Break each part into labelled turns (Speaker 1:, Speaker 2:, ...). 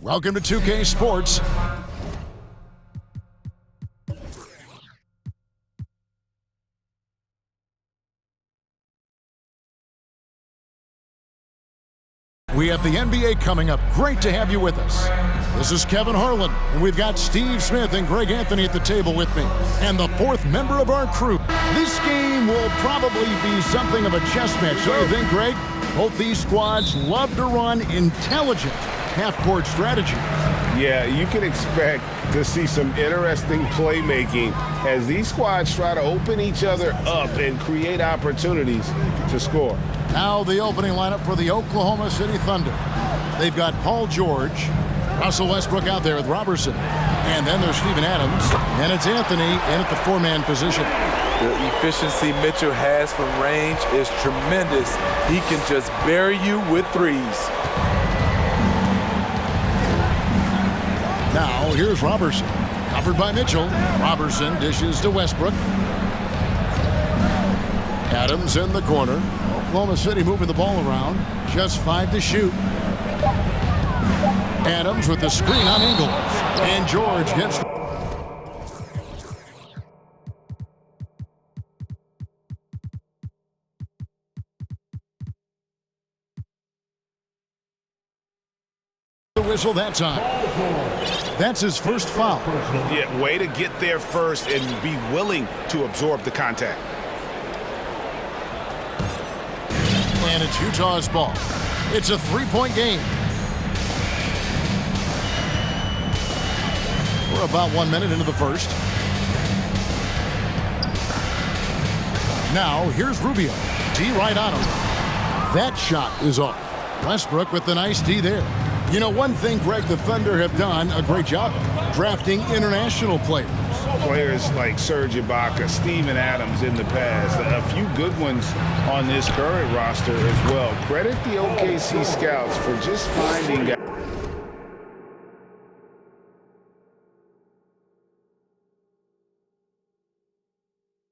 Speaker 1: Welcome to 2K Sports. We have the NBA coming up. Great to have you with us. This is Kevin Harlan, and we've got Steve Smith and Greg Anthony at the table with me. And the fourth member of our crew. This game will probably be something of a chess match, don't you think, Greg? Both these squads love to run intelligent half-court strategy.
Speaker 2: Yeah, you can expect to see some interesting playmaking as these squads try to open each other up and create opportunities to score.
Speaker 1: Now the opening lineup for the Oklahoma City Thunder. They've got Paul George, Russell Westbrook out there with Robertson. And then there's Steven Adams, and it's Anthony in at the four-man position.
Speaker 3: The efficiency Mitchell has from range is tremendous. He can just bury you with threes.
Speaker 1: Now here's Robertson, covered by Mitchell. Robertson dishes to Westbrook. Adams in the corner. Oklahoma City moving the ball around. Just 5 to shoot. Adams with the screen on Ingles. And George gets the whistle that time. That's his first foul.
Speaker 2: Yeah, way to get there first and be willing to absorb the contact.
Speaker 1: And it's Utah's ball. It's a three-point game. We're about 1 minute into the first. Now, here's Rubio. D right on him. That shot is off. Westbrook with the nice D there. You know, one thing, Greg, the Thunder have done a great job of drafting international players.
Speaker 2: Players like Serge Ibaka, Steven Adams in the past, a few good ones on this current roster as well. Credit the OKC scouts for just finding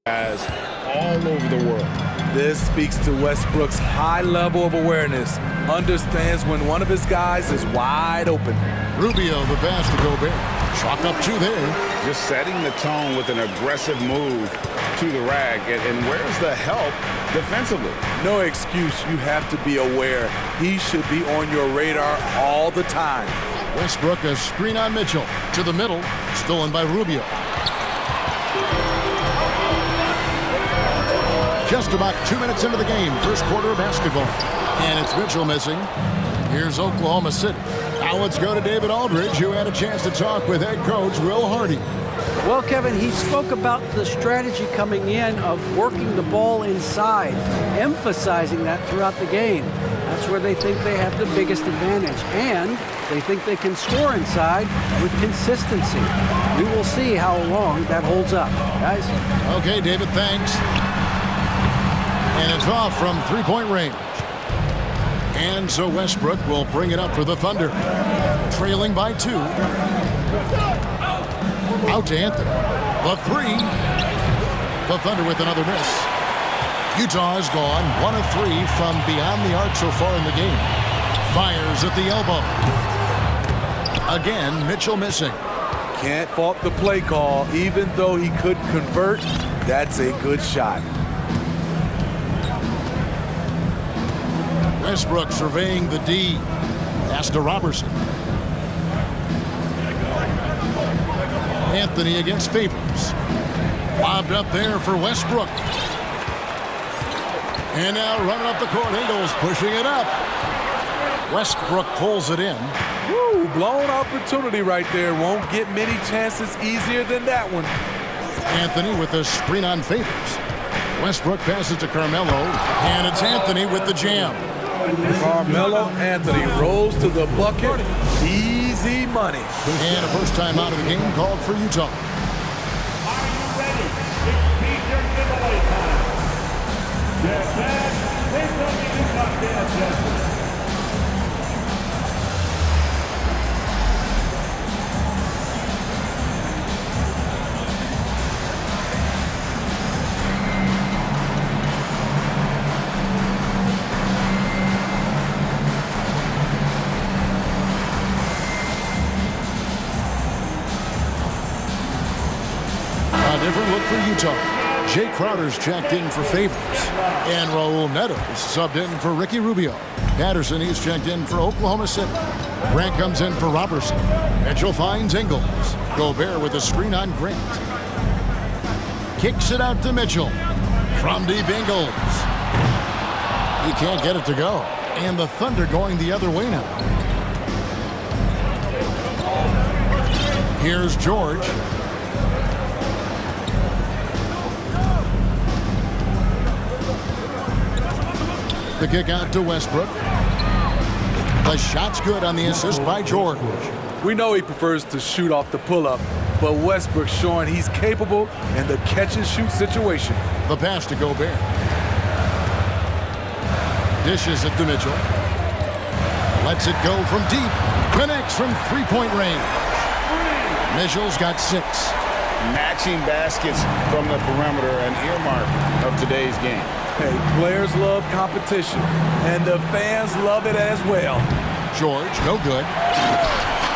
Speaker 2: guys all over the world.
Speaker 3: This speaks to Westbrook's high level of awareness. Understands when one of his guys is wide open.
Speaker 1: Rubio, the pass to Gobert. Chalk up 2 there.
Speaker 2: Just setting the tone with an aggressive move to the rack. And where's the help defensively?
Speaker 3: No excuse. You have to be aware. He should be on your radar all the time.
Speaker 1: Westbrook, a screen on Mitchell. To the middle. Stolen by Rubio. Just about 2 minutes into the game. First quarter of basketball. And it's Mitchell missing. Here's Oklahoma City. Now let's go to David Aldridge, who had a chance to talk with head coach Will Hardy.
Speaker 4: Well, Kevin, he spoke about the strategy coming in of working the ball inside, emphasizing that throughout the game. That's where they think they have the biggest advantage, and they think they can score inside with consistency. We will see how long that holds up, guys.
Speaker 1: Okay, David, thanks. And it's off from three-point range. And so Westbrook will bring it up for the Thunder. Trailing by 2. Out to Anthony. The 3. The Thunder with another miss. Utah has gone 1 of 3 from beyond the arc so far in the game. Fires at the elbow. Again, Mitchell missing.
Speaker 3: Can't fault the play call. Even though he could convert, that's a good shot.
Speaker 1: Westbrook surveying the D. Pass to Robertson. Anthony against Favors. Lobbed up there for Westbrook. And now running up the court, Ingles pushing it up. Westbrook pulls it in.
Speaker 3: Woo, blown opportunity right there. Won't get many chances easier than that one.
Speaker 1: Anthony with the screen on Favors. Westbrook passes to Carmelo. And it's Anthony with the jam.
Speaker 3: Carmelo Anthony rolls to the bucket. Easy money.
Speaker 1: And a first time out of the game called for Utah.
Speaker 5: Are you ready? It's feature giveaway time. Get back. Take the Utah Jazz.
Speaker 1: Different look for Utah. Jay Crowder's checked in for Favors. And Raul Neto is subbed in for Ricky Rubio. Patterson, he's checked in for Oklahoma City. Grant comes in for Robertson. Mitchell finds Ingles. Gobert with a screen on Grant. Kicks it out to Mitchell. From deep, Ingles. He can't get it to go. And the Thunder going the other way now. Here's George. The kick out to Westbrook. The shot's good on the assist by George.
Speaker 3: We know he prefers to shoot off the pull-up, but Westbrook's showing he's capable in the catch-and-shoot situation.
Speaker 1: The pass to Gobert. Dishes it to Mitchell. Lets it go from deep. Connects from three-point range. Mitchell's got 6.
Speaker 2: Matching baskets from the perimeter, an earmark of today's game.
Speaker 3: Hey, players love competition, and the fans love it as well.
Speaker 1: George, no good.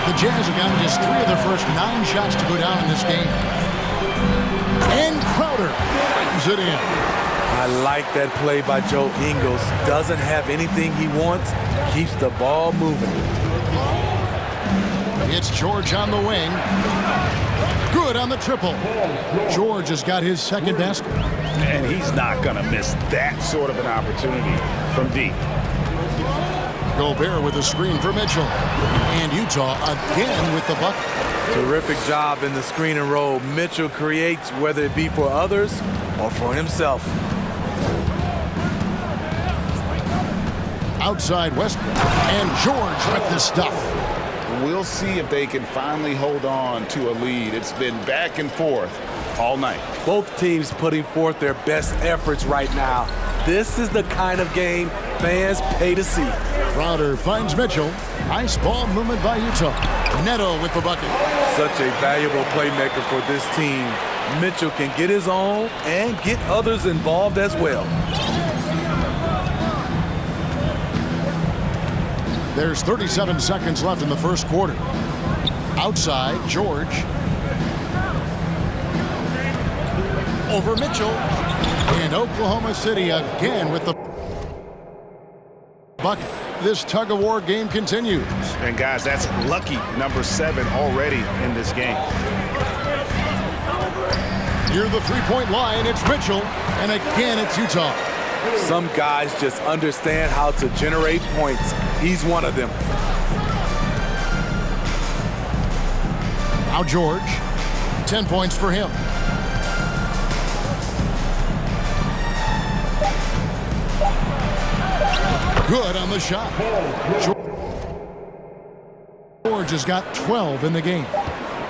Speaker 1: The Jazz have gotten just 3 of their first 9 shots to go down in this game. And Crowder brings it in.
Speaker 3: I like that play by Joe Ingles. Doesn't have anything he wants, keeps the ball moving.
Speaker 1: It's George on the wing. Good on the triple. George has got his second basket.
Speaker 2: And he's not going to miss that sort of an opportunity from deep.
Speaker 1: Gobert with a screen for Mitchell. And Utah again with the bucket.
Speaker 3: Terrific job in the screen and roll. Mitchell creates, whether it be for others or for himself.
Speaker 1: Outside Westbrook. And George with the stuff.
Speaker 2: We'll see if they can finally hold on to a lead. It's been back and forth all night.
Speaker 3: Both teams putting forth their best efforts right now. This is the kind of game fans pay to see.
Speaker 1: Crowder finds Mitchell. Nice ball movement by Utah. Neto with the bucket.
Speaker 3: Such a valuable playmaker for this team. Mitchell can get his own and get others involved as well.
Speaker 1: There's 37 seconds left in the first quarter. Outside, George. Over Mitchell. And Oklahoma City again with the bucket. This tug-of-war game continues.
Speaker 2: And guys, that's lucky number 7 already in this game.
Speaker 1: Near the three-point line, it's Mitchell. And again, it's Utah.
Speaker 3: Some guys just understand how to generate points. He's one of them.
Speaker 1: Now George. 10 points for him. Good on the shot. George has got 12 in the game.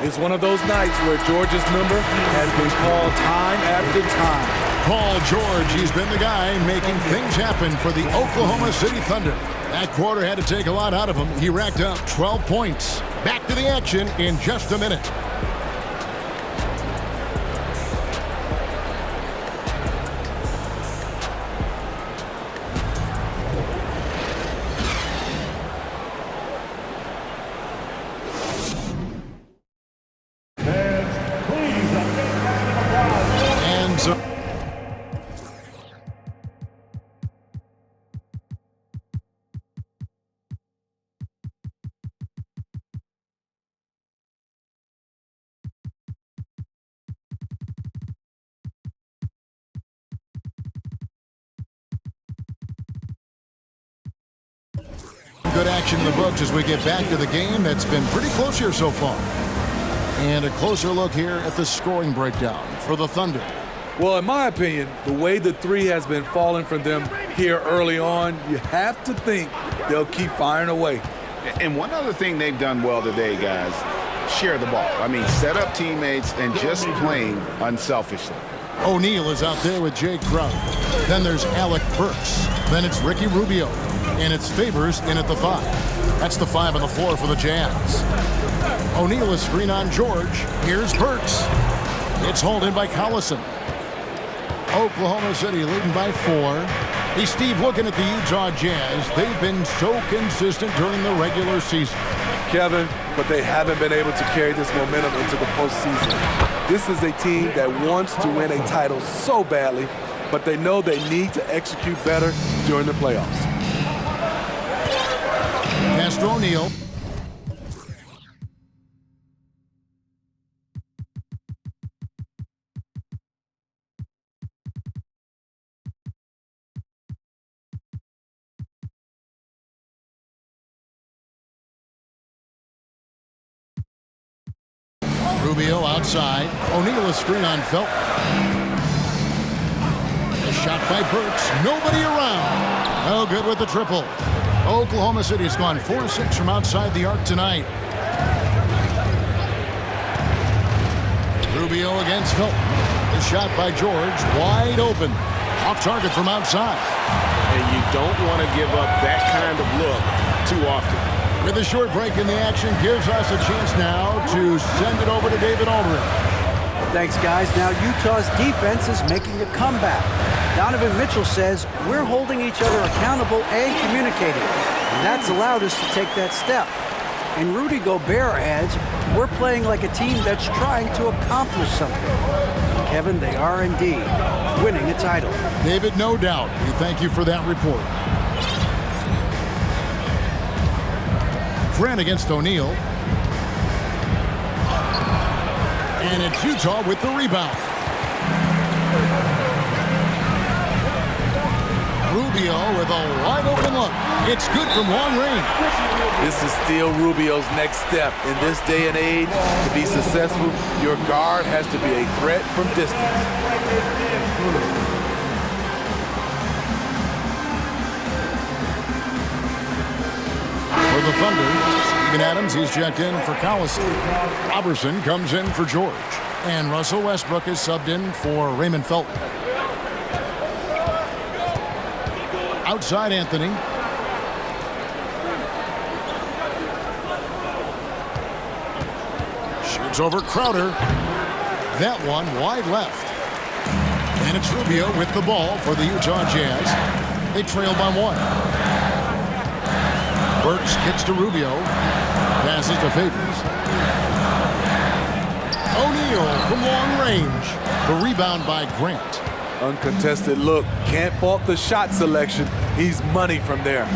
Speaker 3: It's one of those nights where George's number has been called time after time.
Speaker 1: Paul George, he's been the guy making things happen for the Oklahoma City Thunder. That quarter had to take a lot out of him. He racked up 12 points. Back to the action in just a minute. Good action in the books as we get back to the game that's been pretty close here so far. And a closer look here at the scoring breakdown for the Thunder.
Speaker 3: Well, in my opinion, the way the three has been falling from them here early on, you have to think they'll keep firing away.
Speaker 2: And one other thing they've done well today, guys, share the ball. I mean, set up teammates and just playing unselfishly.
Speaker 1: O'Neal is out there with Jay Crowder. Then there's Alec Burks. Then it's Ricky Rubio. And it's Favors in at the 5. That's the 5 on the floor for the Jazz. O'Neal is screen on George. Here's Burks. It's hauled in by Collison. Oklahoma City leading by 4. Hey, Steve, looking at the Utah Jazz, they've been so consistent during the regular season.
Speaker 3: Kevin, but they haven't been able to carry this momentum into the postseason. This is a team that wants to win a title so badly, but they know they need to execute better during the playoffs.
Speaker 1: Pass to O'Neal. Rubio outside. O'Neal a screen on Felton. A shot by Burks. Nobody around. No good with the triple. Oklahoma City's gone 4-6 from outside the arc tonight. Rubio against Felton. The shot by George. Wide open. Off target from outside.
Speaker 2: And you don't want to give up that kind of look too often.
Speaker 1: With a short break in the action, gives us a chance now to send it over to David Aldridge.
Speaker 4: Thanks, guys. Now Utah's defense is making a comeback. Donovan Mitchell says we're holding each other accountable and communicating. And that's allowed us to take that step. And Rudy Gobert adds, we're playing like a team that's trying to accomplish something. And Kevin, they are indeed winning a title.
Speaker 1: David, no doubt. We thank you for that report. Grant against O'Neal. And it's Utah with the rebound. Rubio with a wide open look. It's good from long range.
Speaker 3: This is still Rubio's next step. In this day and age, to be successful, your guard has to be a threat from distance.
Speaker 1: For the Thunder, Steven Adams, he's checked in for Collison. Robertson comes in for George. And Russell Westbrook is subbed in for Raymond Felton. Outside Anthony. Shoots over Crowder. That one wide left. And it's Rubio with the ball for the Utah Jazz. They trail by 1. Burks kicks to Rubio. Passes to Favors. O'Neal from long range. The rebound by Grant.
Speaker 3: Uncontested look. Can't fault the shot selection. He's money from there.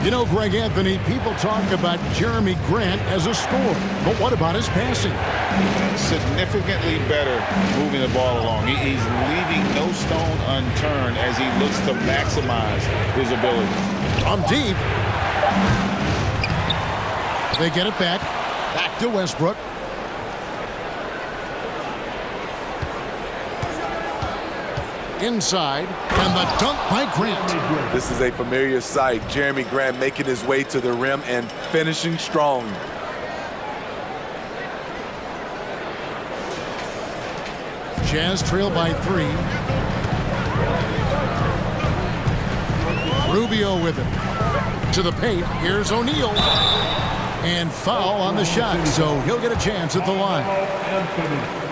Speaker 1: You know, Greg Anthony, people talk about Jeremy Grant as a scorer. But what about his passing?
Speaker 2: Significantly better moving the ball along. He's leaving no stone unturned as he looks to maximize his abilities.
Speaker 1: From deep. They get it back. Back to Westbrook. Inside, and the dunk by Grant.
Speaker 3: This is a familiar sight. Jeremy Grant making his way to the rim and finishing strong.
Speaker 1: Jazz trail by 3. Rubio with it. To the paint. Here's O'Neal. And foul on the shot, so he'll get a chance at the line.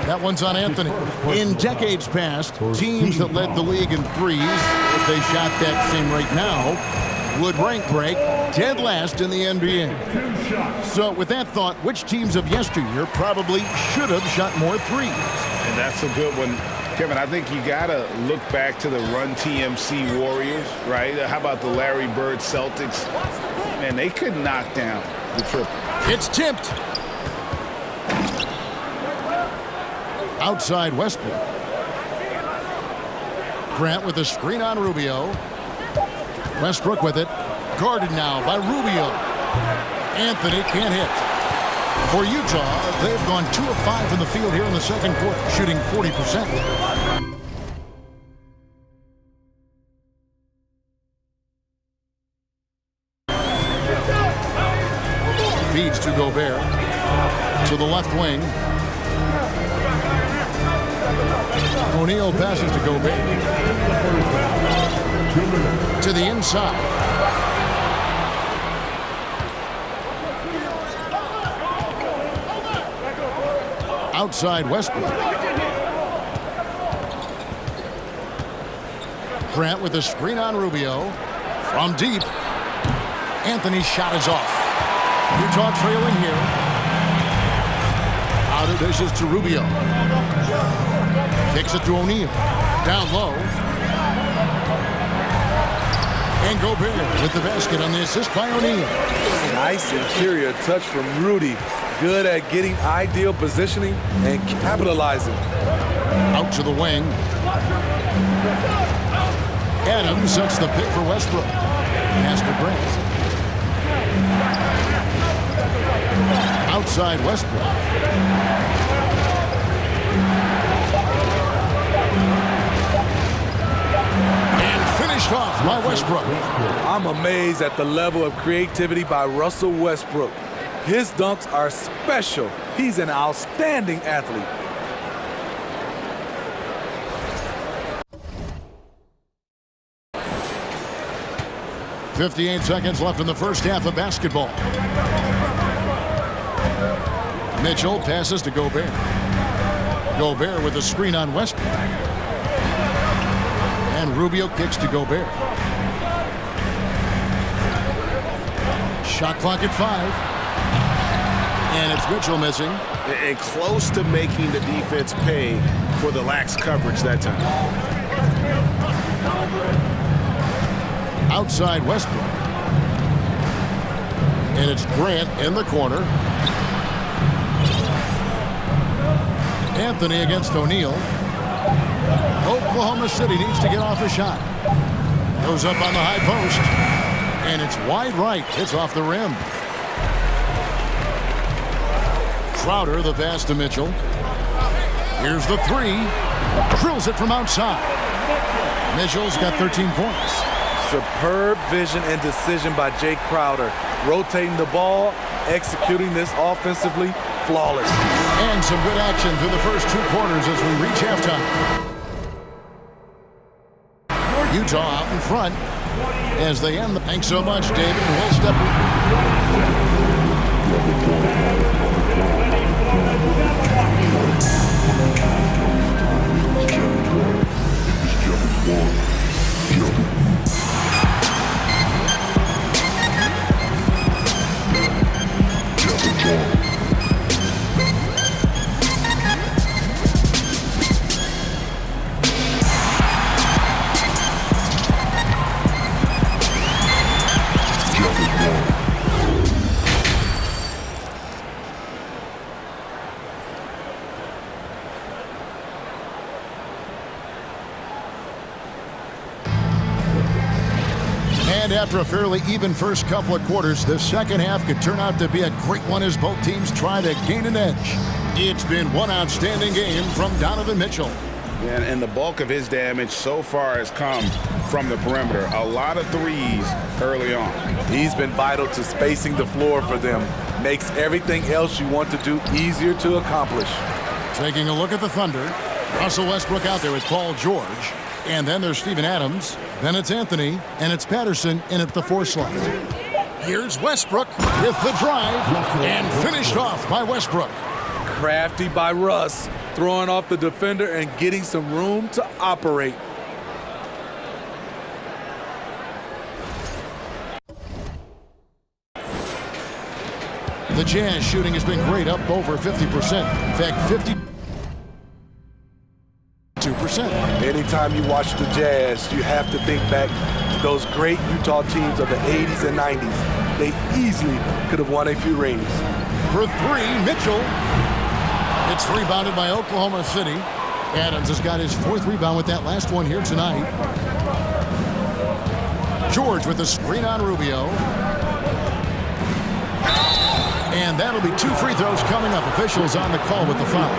Speaker 1: That one's on Anthony. In decades past, teams that led the league in threes, if they shot that same rate now, would rank break dead last in the NBA. So with that thought, which teams of yesteryear probably should have shot more threes?
Speaker 2: And that's a good one. Kevin, I think you got to look back to the Run TMC Warriors, right? How about the Larry Bird Celtics? Man, they could knock down the triple.
Speaker 1: It's tipped. Outside Westbrook. Grant with a screen on Rubio. Westbrook with it. Guarded now by Rubio. Anthony can't hit. For Utah, they've gone 2 of 5 from the field here in the second quarter, shooting 40%. Feeds to Gobert. To the left wing. O'Neal passes to Gobert. To the inside. Outside Westbrook. Grant with a screen on Rubio. From deep. Anthony's shot is off. Utah trailing here. Out of dishes to Rubio. Kicks it to O'Neal. Down low. And Gobert with the basket on the assist by O'Neal.
Speaker 3: Nice interior touch from Rudy. Good at getting ideal positioning and capitalizing.
Speaker 1: Out to the wing. Adams sets the pick for Westbrook. Pass to Grant. Outside Westbrook. off by Westbrook.
Speaker 3: I'm amazed at the level of creativity by Russell Westbrook. His dunks are special. He's an outstanding athlete.
Speaker 1: .58 seconds left in the first half of basketball. Mitchell passes to Gobert. Gobert with a screen on Westbrook. And Rubio kicks to Gobert. Shot clock at 5. And it's Mitchell missing.
Speaker 2: And close to making the defense pay for the lax coverage that time.
Speaker 1: Outside Westbrook. And it's Grant in the corner. Anthony against O'Neal. Oklahoma City needs to get off a shot. Goes up on the high post. And it's wide right. Hits off the rim. Crowder, the pass to Mitchell. Here's the 3. Drills it from outside. Mitchell's got 13 points.
Speaker 3: Superb vision and decision by Jay Crowder. Rotating the ball, executing this offensively, flawless.
Speaker 1: And some good action through the first 2 quarters as we reach halftime. Utah out in front as they end the... Thanks so much, David. We'll step... And after a fairly even first couple of quarters, the second half could turn out to be a great one as both teams try to gain an edge. It's been one outstanding game from Donovan Mitchell.
Speaker 2: And the bulk of his damage so far has come from the perimeter. A lot of threes early on.
Speaker 3: He's been vital to spacing the floor for them. Makes everything else you want to do easier to accomplish.
Speaker 1: Taking a look at the Thunder. Russell Westbrook out there with Paul George. And then there's Steven Adams. Then it's Anthony. And it's Patterson in at the 4 slot. Here's Westbrook with the drive. And finished off by Westbrook.
Speaker 3: Crafty by Russ. Throwing off the defender and getting some room to operate.
Speaker 1: The Jazz shooting has been great, up over 50%. In fact, 52%.
Speaker 3: Anytime you watch the Jazz, you have to think back to those great Utah teams of the 80s and 90s. They easily could have won a few rings.
Speaker 1: For 3, Mitchell. It's rebounded by Oklahoma City. Adams has got his 4th rebound with that last one here tonight. George with the screen on Rubio. And that'll be 2 free throws coming up. Officials on the call with the foul.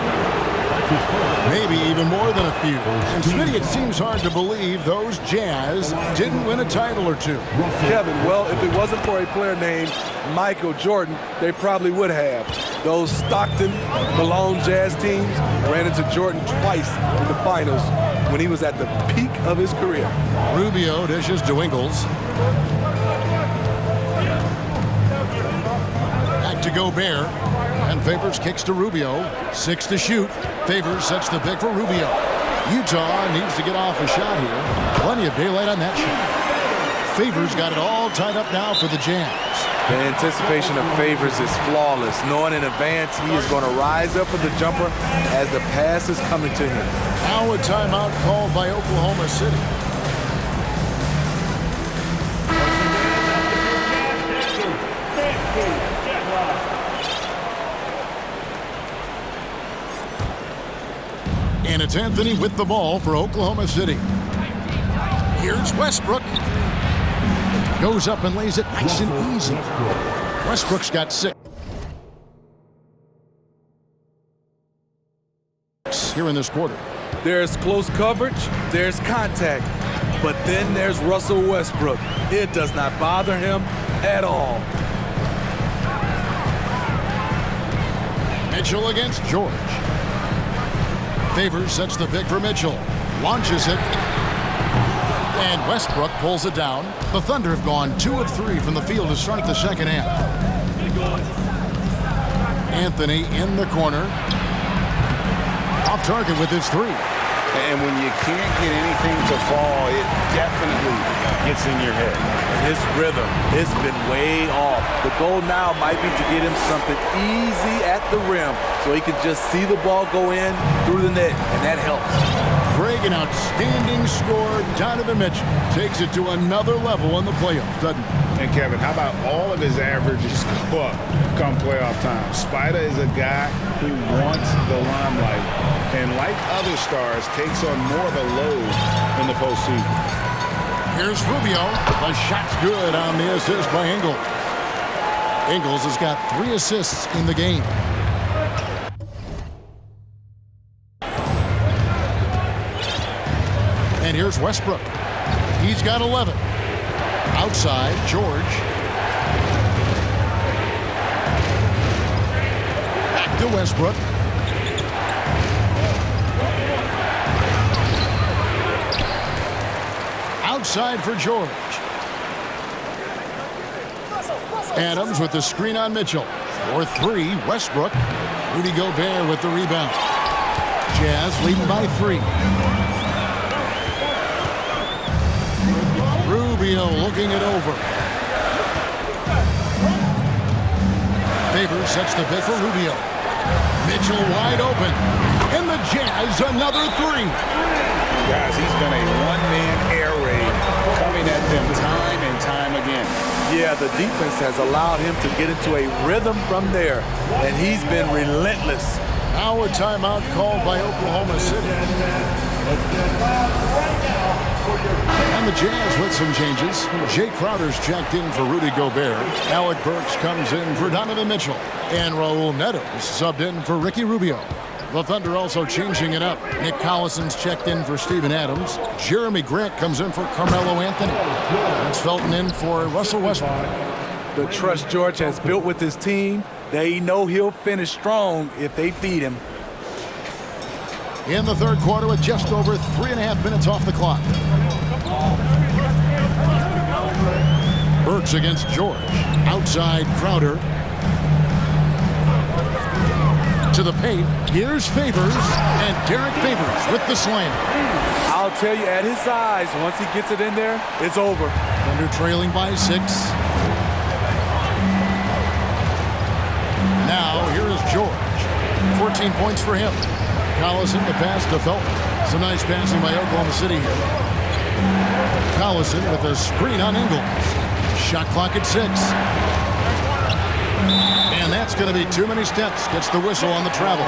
Speaker 1: Maybe even more than a few. And Smitty, it seems hard to believe those Jazz didn't win a title or 2.
Speaker 3: Kevin, well, if it wasn't for a player named Michael Jordan, they probably would have. Those Stockton, Malone Jazz teams ran into Jordan twice in the finals when he was at the peak of his career.
Speaker 1: Rubio dishes to Ingles. Back to Gobert. And Favors kicks to Rubio. 6 to shoot. Favors sets the pick for Rubio. Utah needs to get off a shot here. Plenty of daylight on that shot. Favors got it all tied up now for the Jazz.
Speaker 3: The anticipation of Favors is flawless. Knowing in advance he is going to rise up for the jumper as the pass is coming to him.
Speaker 1: Now a timeout called by Oklahoma City. And it's Anthony with the ball for Oklahoma City. Here's Westbrook. Goes up and lays it nice and easy. Westbrook's got 6 here in this quarter.
Speaker 3: There's close coverage. There's contact. But then there's Russell Westbrook. It does not bother him at all.
Speaker 1: Mitchell against George. Favors sets the pick for Mitchell. Launches it. And Westbrook pulls it down. The Thunder have gone 2 of 3 from the field to start the second half. Anthony in the corner. Off target with his 3.
Speaker 2: And when you can't get anything to fall, it definitely gets in your head.
Speaker 3: His rhythm, it's been way off. The goal now might be to get him something easy at the rim so he can just see the ball go in through the net, and that helps.
Speaker 1: Greg, an outstanding scorer. Donovan Mitchell takes it to another level in the playoffs, doesn't he?
Speaker 2: And Kevin, how about all of his averages go up come playoff time? Spider is a guy who wants the limelight, and like other stars, takes on more of a load in the postseason.
Speaker 1: Here's Rubio. The shot's good on the assist by Ingles. Ingles has got 3 assists in the game. And here's Westbrook. He's got 11. Outside, George. Back to Westbrook. Outside for George. Adams with the screen on Mitchell. For 3, Westbrook. Rudy Gobert with the rebound. Jazz leading by 3. Rubio looking it over. Favors sets the pick for Rubio. Mitchell wide open. And the Jazz another 3.
Speaker 2: Guys, he's been a one-man air raid coming at them time and time again.
Speaker 3: Yeah, the defense has allowed him to get into a rhythm from there, and he's been relentless.
Speaker 1: Now a timeout called by Oklahoma City. And the Jazz with some changes. Jay Crowder's checked in for Rudy Gobert. Alec Burks comes in for Donovan Mitchell. And Raul Neto subbed in for Ricky Rubio. The Thunder also changing it up. Nick Collison's checked in for Steven Adams. Jeremy Grant comes in for Carmelo Anthony. That's Felton in for Russell Westbrook.
Speaker 3: The trust George has built with his team, they know he'll finish strong if they feed him.
Speaker 1: In the third quarter with just over 3.5 minutes off the clock. Burks against George. Outside Crowder. To the paint. Here's Favors. And Derek Favors with the slam.
Speaker 3: I'll tell you, at his size, once he gets it in there, it's over.
Speaker 1: Thunder trailing by 6. Now, here is George. 14 points for him. Collison, the pass to Felton. Some nice passing by Oklahoma City here. Collison with a screen on Ingles. Shot clock at 6. And that's going to be too many steps. Gets the whistle on the travel.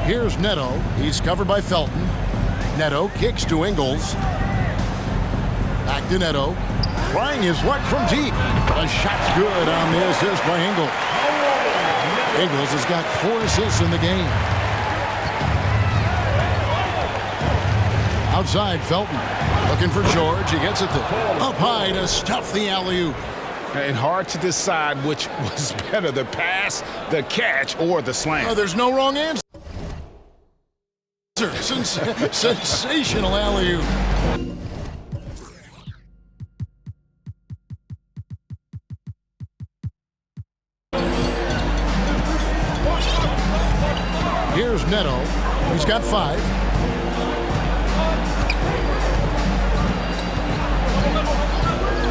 Speaker 1: Here's Neto. He's covered by Felton. Neto kicks to Ingles. Back to Neto. Trying his luck from deep. The shot's good on the assist by Ingles. Ingles has got 4 assists in the game. Outside, Felton. Looking for George. He gets it there. Up high to stuff the alley-oop.
Speaker 2: And hard to decide which was better, the pass, the catch, or the slam.
Speaker 1: Oh, there's no wrong answer. Sensational alley-oop. Here's Neto. He's got 5.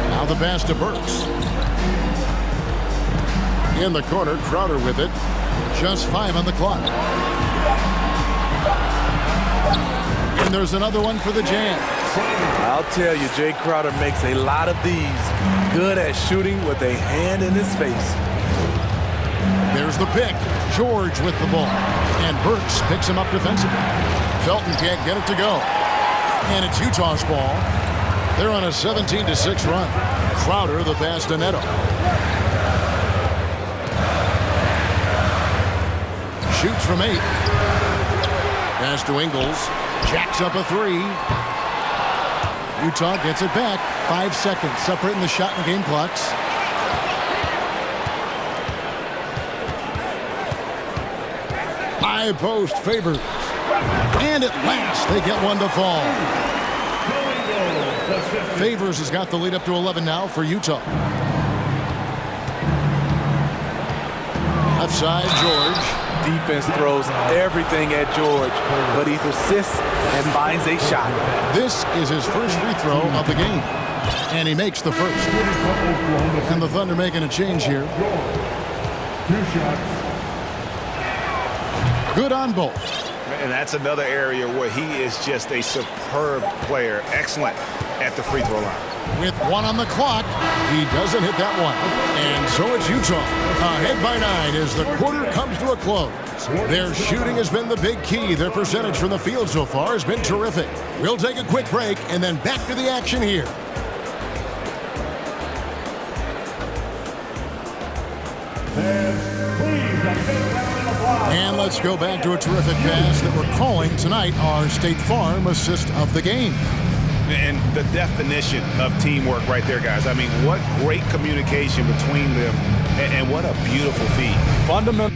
Speaker 1: Now the pass to Burks. In the corner, Crowder with it. Just 5 on the clock. And there's another one for the Jazz.
Speaker 3: I'll tell you, Jay Crowder makes a lot of these. Good at shooting with a hand in his face.
Speaker 1: There's the pick. George with the ball. And Burks picks him up defensively. Felton can't get it to go. And it's Utah's ball. They're on a 17-6 run. Crowder, the pass to Neto. Shoots from 8. Pass to Ingles. Jacks up a 3. Utah gets it back. 5 seconds separating the shot and game clocks. High post Favors. And at last they get one to fall. Favors has got the lead up to 11 now for Utah. Left side, George.
Speaker 3: Defense throws everything at George, but he persists and finds a shot.
Speaker 1: This is his first free throw of the game, and he makes the first. And the Thunder making a change here.
Speaker 5: 2 shots.
Speaker 1: Good on both.
Speaker 2: And that's another area where he is just a superb player. Excellent at the free throw line.
Speaker 1: With 1 on the clock, he doesn't hit that one. And so it's Utah, ahead by 9 as the quarter comes to a close. Their shooting has been the big key. Their percentage from the field so far has been terrific. We'll take a quick break and then back to the action here. And let's go back to a terrific pass that we're calling tonight our State Farm assist of the game.
Speaker 2: And the definition of teamwork right there, guys. I mean, what great communication between them, and what a beautiful feed.
Speaker 3: Fundamental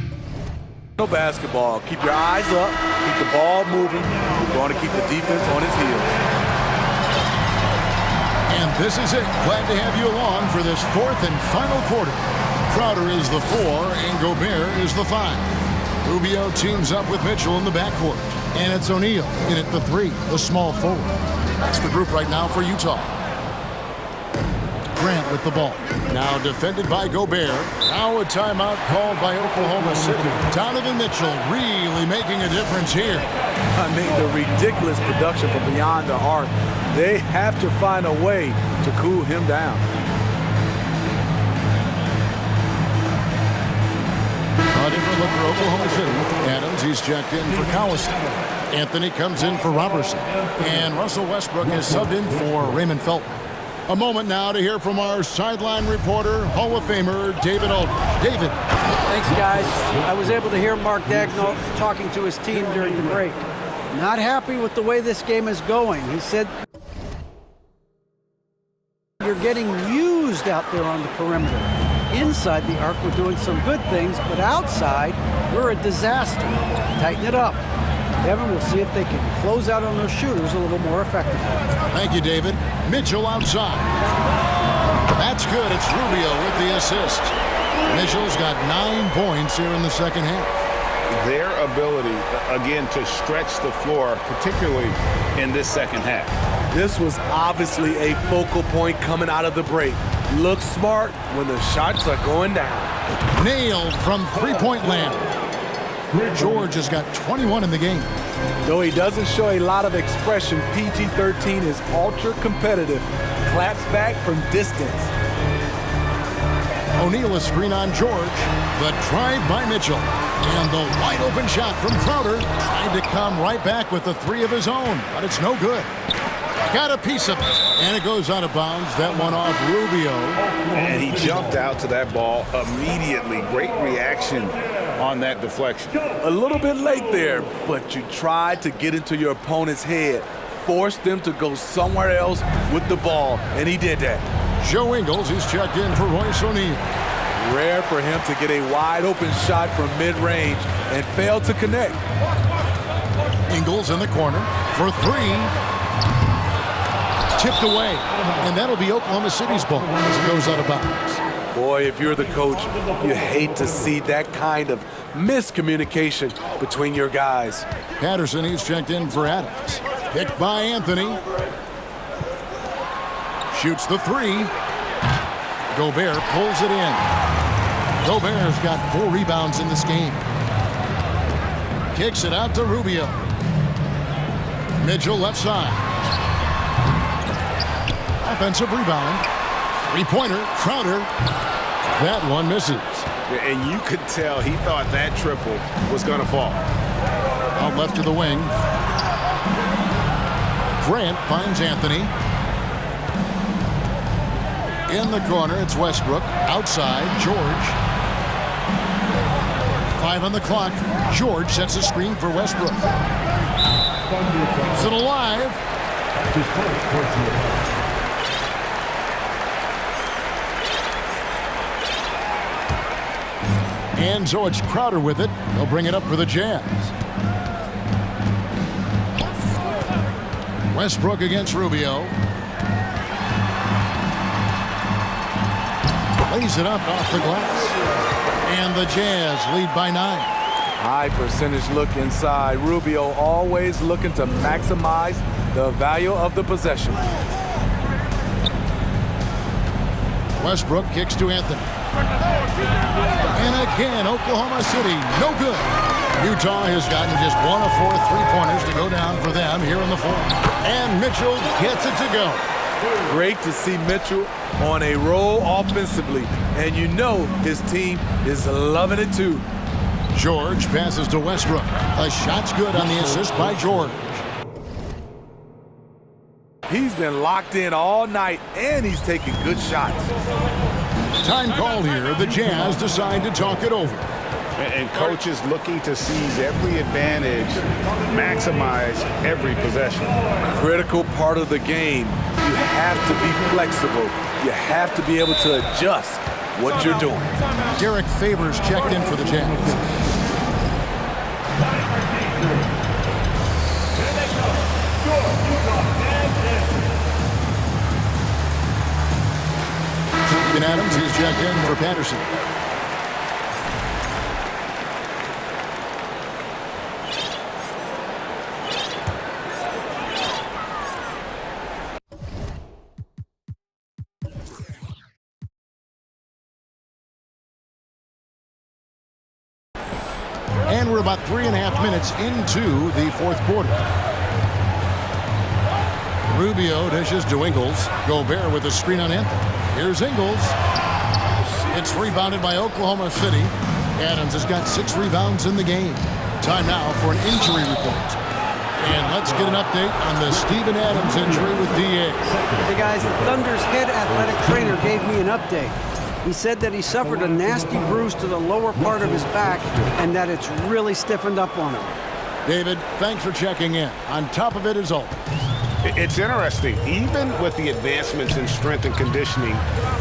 Speaker 3: basketball. Keep your eyes up. Keep the ball moving. You're going to keep the defense on its heels.
Speaker 1: And this is it. Glad to have you along for this 4th and final quarter. Crowder is the 4 and Gobert is the 5. Rubio teams up with Mitchell in the backcourt. And it's O'Neal in at the 3, the small forward. That's the group right now for Utah. Grant with the ball. Now defended by Gobert. Now a timeout called by Oklahoma City. Donovan Mitchell really making a difference here.
Speaker 3: I mean, the ridiculous production from beyond the arc. They have to find a way to cool him down.
Speaker 1: A different look for Oklahoma City. Adams, he's checked in for Collison. Anthony comes in for Robertson. And Russell Westbrook is subbed in for Raymond Felton. A moment now to hear from our sideline reporter, Hall of Famer David Aldridge. David.
Speaker 4: Thanks, guys. I was able to hear Mark Daigneault talking to his team during the break. Not happy with the way this game is going. He said, "You're getting used out there on the perimeter. Inside the arc, we're doing some good things, but outside, we're a disaster. Tighten it up." Devin, we'll see if they can close out on those shooters a little more effectively.
Speaker 1: Thank you, David. Mitchell outside. That's good. It's Rubio with the assist. Mitchell's got 9 points here in the second half.
Speaker 2: Their ability, again, to stretch the floor, particularly in this second half.
Speaker 3: This was obviously a focal point coming out of the break. Look smart when the shots are going down.
Speaker 1: Nailed from three-point land. George has got 21 in the game.
Speaker 3: Though he doesn't show a lot of expression, PG-13 is ultra-competitive. Claps back from distance.
Speaker 1: O'Neal a screen on George. The drive by Mitchell. And the wide-open shot from Crowder. Tried to come right back with the 3 of his own, but it's no good. Got a piece of it, and it goes out of bounds. That one off Rubio.
Speaker 2: And he jumped out to that ball immediately. Great reaction on that deflection.
Speaker 3: A little bit late there, but you tried to get into your opponent's head. Forced them to go somewhere else with the ball, and he did that.
Speaker 1: Joe Ingles, he's checked in for Royce O'Neal.
Speaker 3: Rare for him to get a wide-open shot from mid-range and fail to connect.
Speaker 1: Ingles in the corner for 3. Tipped away, and that'll be Oklahoma City's ball as it goes out of bounds.
Speaker 3: Boy, if you're the coach, you hate to see that kind of miscommunication between your guys.
Speaker 1: Patterson, he's checked in for Adams. Picked by Anthony. Shoots the 3. Gobert pulls it in. Gobert's got 4 rebounds in this game. Kicks it out to Rubio. Mitchell left side. Offensive rebound. 3-pointer, Crowder. That one misses.
Speaker 2: And you could tell he thought that triple was going to fall.
Speaker 1: Out left to the wing. Grant finds Anthony. In the corner, it's Westbrook. Outside, George. 5 on the clock. George sets a screen for Westbrook. Keeps it alive. And so it's Crowder with it. They'll bring it up for the Jazz. Westbrook against Rubio. Lays it up off the glass. And the Jazz lead by 9.
Speaker 3: High percentage look inside. Rubio always looking to maximize the value of the possession.
Speaker 1: Westbrook kicks to Anthony. And again, Oklahoma City, no good. Utah has gotten just 1 of 4 3-pointers to go down for them here in the fourth. And Mitchell gets it to go.
Speaker 3: Great to see Mitchell on a roll offensively. And you know his team is loving it too.
Speaker 1: George passes to Westbrook. A shot's good on the assist by George.
Speaker 3: He's been locked in all night, and he's taking good shots.
Speaker 1: Time called here. The Jazz decide to talk it over.
Speaker 2: And coach is looking to seize every advantage, maximize every possession.
Speaker 3: Critical part of the game. You have to be flexible. You have to be able to adjust what you're doing.
Speaker 1: Derek Favors checked in for the Jazz. Steven Adams is checked in for Patterson. And we're about 3.5 minutes into the fourth quarter. Rubio dishes to Ingles. Gobert with a screen on Anthony. Here's Ingles. It's rebounded by Oklahoma City. Adams has got 6 rebounds in the game. Time now for an injury report. And let's get an update on the Steven Adams injury with DA.
Speaker 4: Hey guys, the Thunder's head athletic trainer gave me an update. He said that he suffered a nasty bruise to the lower part of his back and that it's really stiffened up on him.
Speaker 1: David, thanks for checking in. On top of it is always.
Speaker 2: It's interesting. Even with the advancements in strength and conditioning,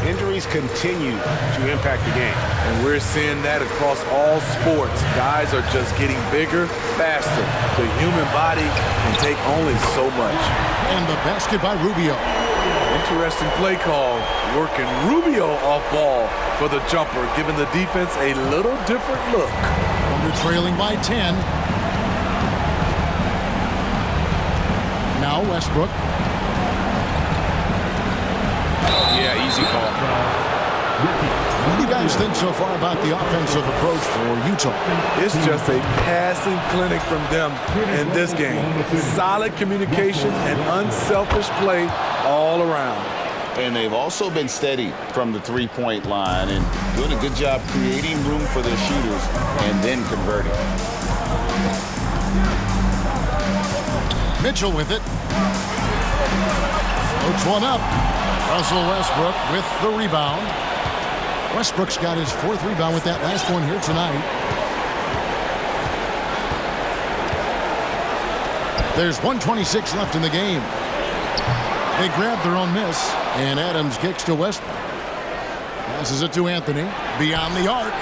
Speaker 2: injuries continue to impact the game.
Speaker 3: And we're seeing that across all sports. Guys are just getting bigger, faster. The human body can take only so much.
Speaker 1: And the basket by Rubio.
Speaker 3: Interesting play call, working Rubio off ball for the jumper, giving the defense a little different look.
Speaker 1: Under trailing by 10. Now Westbrook.
Speaker 2: Yeah, easy call.
Speaker 1: What do you guys think so far about the offensive approach for Utah?
Speaker 3: It's just a passing clinic from them in this game. Solid communication and unselfish play all around.
Speaker 2: And they've also been steady from the three-point line and doing a good job creating room for their shooters and then converting.
Speaker 1: Mitchell with it. Hooks one up. Russell Westbrook with the rebound. Westbrook's got his 4th rebound with that last one here tonight. There's 1:26 left in the game. They grab their own miss, and Adams kicks to Westbrook. Passes it to Anthony. Beyond the arc.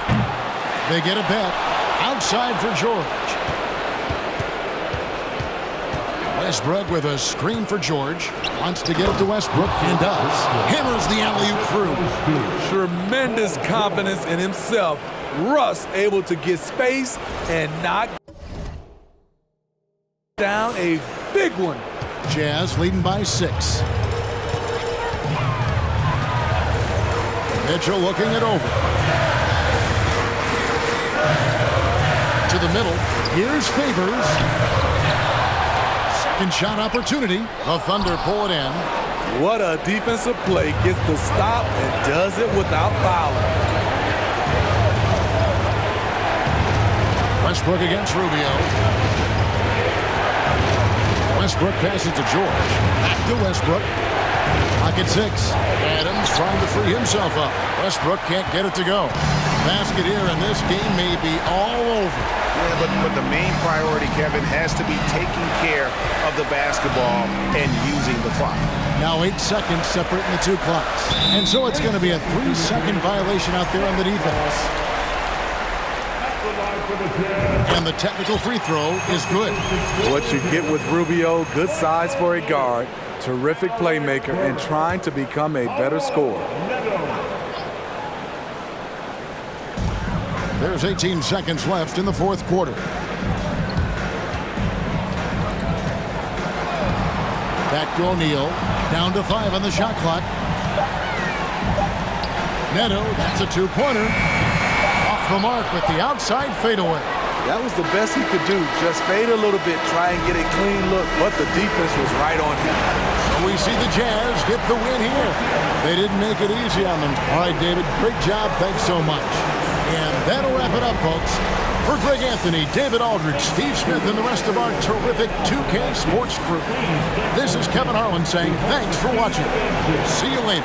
Speaker 1: They get it back. Outside for George. Westbrook with a screen for George. Wants to get it to Westbrook and does. Hammers the alley-oop through.
Speaker 3: Tremendous confidence in himself. Russ able to get space and knock down a big one.
Speaker 1: Jazz leading by 6. Mitchell looking it over. To the middle. Here's Favors. Second shot opportunity. The Thunder pull it in.
Speaker 3: What a defensive play. Gets the stop and does it without fouling.
Speaker 1: Westbrook against Rubio. Westbrook passes to George. Back to Westbrook. Pocket 6. Adams trying to free himself up. Westbrook can't get it to go. Basket here, and this game may be all over.
Speaker 2: Yeah, but the main priority, Kevin, has to be taking care of the basketball and using the clock.
Speaker 1: Now 8 seconds separating the two clocks. And so it's going to be a 3-second violation out there on the defense. And the technical free throw is good.
Speaker 3: What you get with Rubio, good size for a guard, terrific playmaker, and trying to become a better scorer.
Speaker 1: There's 18 seconds left in the fourth quarter. Back to O'Neal. Down to 5 on the shot clock. Neto, that's a two-pointer. Off the mark with the outside fadeaway.
Speaker 3: That was the best he could do. Just fade a little bit, try and get a clean look, but the defense was right on him.
Speaker 1: So we see the Jazz get the win here. They didn't make it easy on them. All right, David, great job. Thanks so much. And that'll wrap it up, folks. For Greg Anthony, David Aldridge, Steve Smith, and the rest of our terrific 2K Sports crew, this is Kevin Harlan saying thanks for watching. See you later.